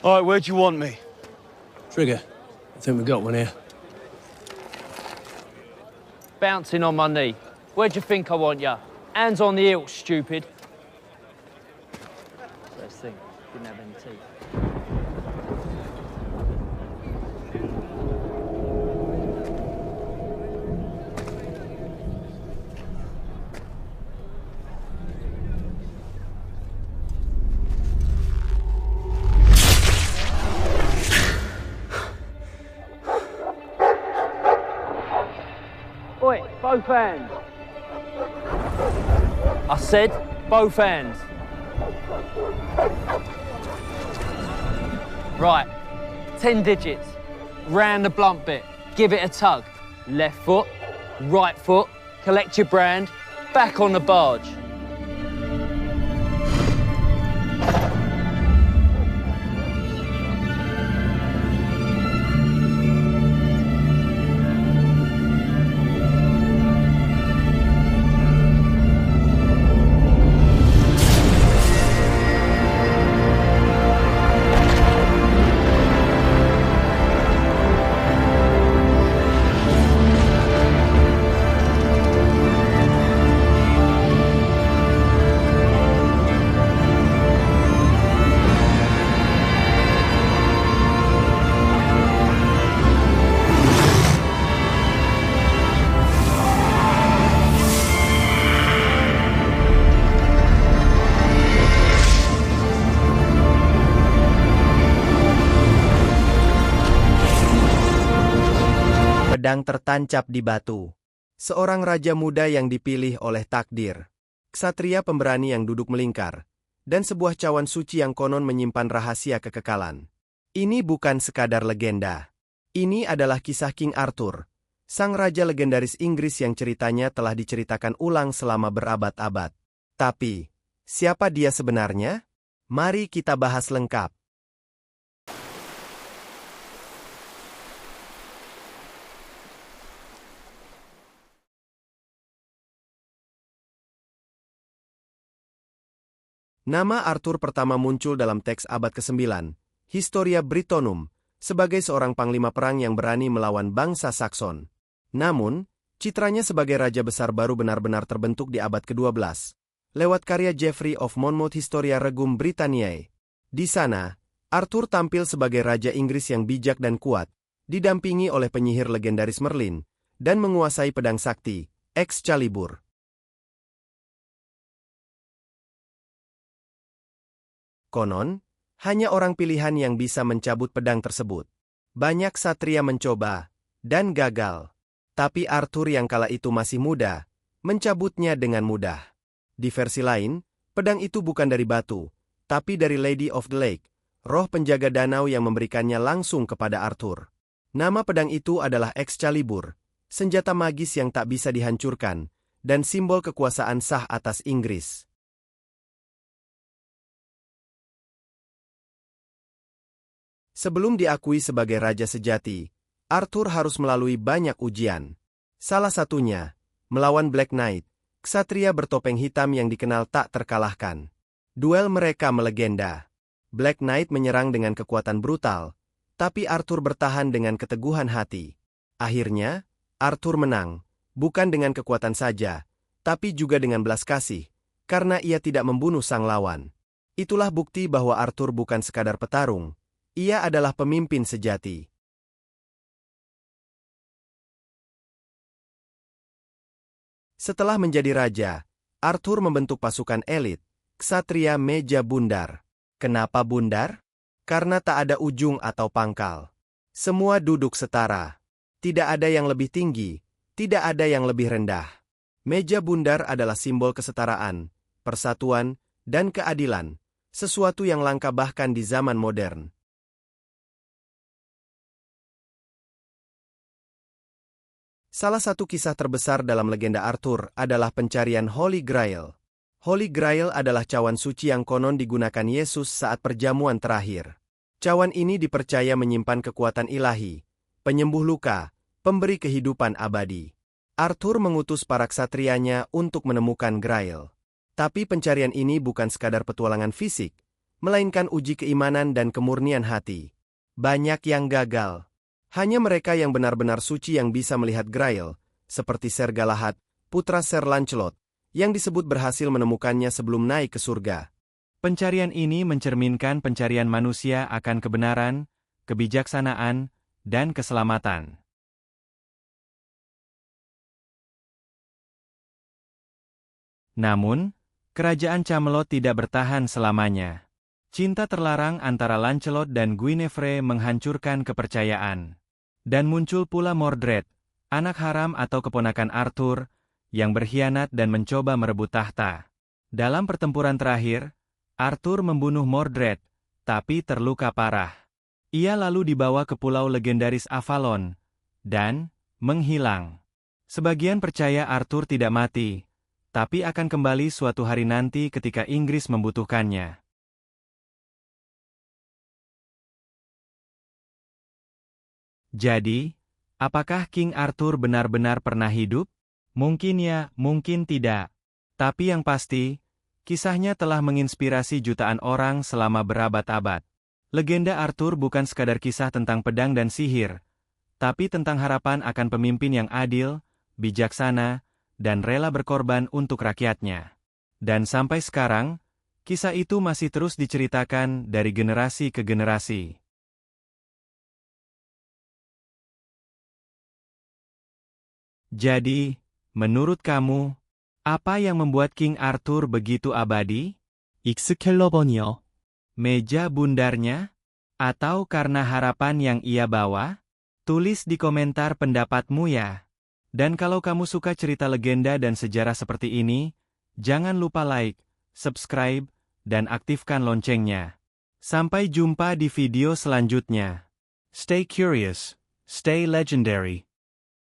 All right, where'd you want me? Trigger. I think we got one here. Bouncing on my knee. Where'd you think I want ya? Hands on the hilt, stupid. First thing, didn't have any teeth. Oi, both hands. I said both hands. Right, 10 digits. Round the blunt bit. Give it a tug. Left foot, right foot, collect your brand, back on the barge. Pedang tertancap di batu. Seorang raja muda yang dipilih oleh takdir. Ksatria pemberani yang duduk melingkar. Dan sebuah cawan suci yang konon menyimpan rahasia kekekalan. Ini bukan sekadar legenda. Ini adalah kisah King Arthur, sang raja legendaris Inggris yang ceritanya telah diceritakan ulang selama berabad-abad. Tapi, siapa dia sebenarnya? Mari kita bahas lengkap. Nama Arthur pertama muncul dalam teks abad ke-9, Historia Brittonum, sebagai seorang panglima perang yang berani melawan bangsa Sakson. Namun, citranya sebagai raja besar baru benar-benar terbentuk di abad ke-12, lewat karya Geoffrey of Monmouth Historia Regum Britanniae. Di sana, Arthur tampil sebagai raja Inggris yang bijak dan kuat, didampingi oleh penyihir legendaris Merlin, dan menguasai pedang sakti, Excalibur. Konon, hanya orang pilihan yang bisa mencabut pedang tersebut. Banyak ksatria mencoba, dan gagal. Tapi Arthur yang kala itu masih muda, mencabutnya dengan mudah. Di versi lain, pedang itu bukan dari batu, tapi dari Lady of the Lake, roh penjaga danau yang memberikannya langsung kepada Arthur. Nama pedang itu adalah Excalibur, senjata magis yang tak bisa dihancurkan, dan simbol kekuasaan sah atas Inggris. Sebelum diakui sebagai raja sejati, Arthur harus melalui banyak ujian. Salah satunya, melawan Black Knight, ksatria bertopeng hitam yang dikenal tak terkalahkan. Duel mereka melegenda. Black Knight menyerang dengan kekuatan brutal, tapi Arthur bertahan dengan keteguhan hati. Akhirnya, Arthur menang, bukan dengan kekuatan saja, tapi juga dengan belas kasih, karena ia tidak membunuh sang lawan. Itulah bukti bahwa Arthur bukan sekadar petarung. Ia adalah pemimpin sejati. Setelah menjadi raja, Arthur membentuk pasukan elit, ksatria meja bundar. Kenapa bundar? Karena tak ada ujung atau pangkal. Semua duduk setara. Tidak ada yang lebih tinggi, tidak ada yang lebih rendah. Meja bundar adalah simbol kesetaraan, persatuan, dan keadilan, sesuatu yang langka bahkan di zaman modern. Salah satu kisah terbesar dalam legenda Arthur adalah pencarian Holy Grail. Holy Grail adalah cawan suci yang konon digunakan Yesus saat perjamuan terakhir. Cawan ini dipercaya menyimpan kekuatan ilahi, penyembuh luka, pemberi kehidupan abadi. Arthur mengutus para ksatrianya untuk menemukan Grail. Tapi pencarian ini bukan sekadar petualangan fisik, melainkan uji keimanan dan kemurnian hati. Banyak yang gagal. Hanya mereka yang benar-benar suci yang bisa melihat Grail, seperti Ser Galahad, putra Ser Lancelot, yang disebut berhasil menemukannya sebelum naik ke surga. Pencarian ini mencerminkan pencarian manusia akan kebenaran, kebijaksanaan, dan keselamatan. Namun, kerajaan Camelot tidak bertahan selamanya. Cinta terlarang antara Lancelot dan Guinevere menghancurkan kepercayaan. Dan muncul pula Mordred, anak haram atau keponakan Arthur, yang berkhianat dan mencoba merebut tahta. Dalam pertempuran terakhir, Arthur membunuh Mordred, tapi terluka parah. Ia lalu dibawa ke pulau legendaris Avalon, dan menghilang. Sebagian percaya Arthur tidak mati, tapi akan kembali suatu hari nanti ketika Inggris membutuhkannya. Jadi, apakah King Arthur benar-benar pernah hidup? Mungkin ya, mungkin tidak. Tapi yang pasti, kisahnya telah menginspirasi jutaan orang selama berabad-abad. Legenda Arthur bukan sekadar kisah tentang pedang dan sihir, tapi tentang harapan akan pemimpin yang adil, bijaksana, dan rela berkorban untuk rakyatnya. Dan sampai sekarang, kisah itu masih terus diceritakan dari generasi ke generasi. Jadi, menurut kamu, apa yang membuat King Arthur begitu abadi? Excalibur-nya, meja bundarnya, atau karena harapan yang ia bawa? Tulis di komentar pendapatmu ya. Dan kalau kamu suka cerita legenda dan sejarah seperti ini, jangan lupa like, subscribe, dan aktifkan loncengnya. Sampai jumpa di video selanjutnya. Stay curious, stay legendary.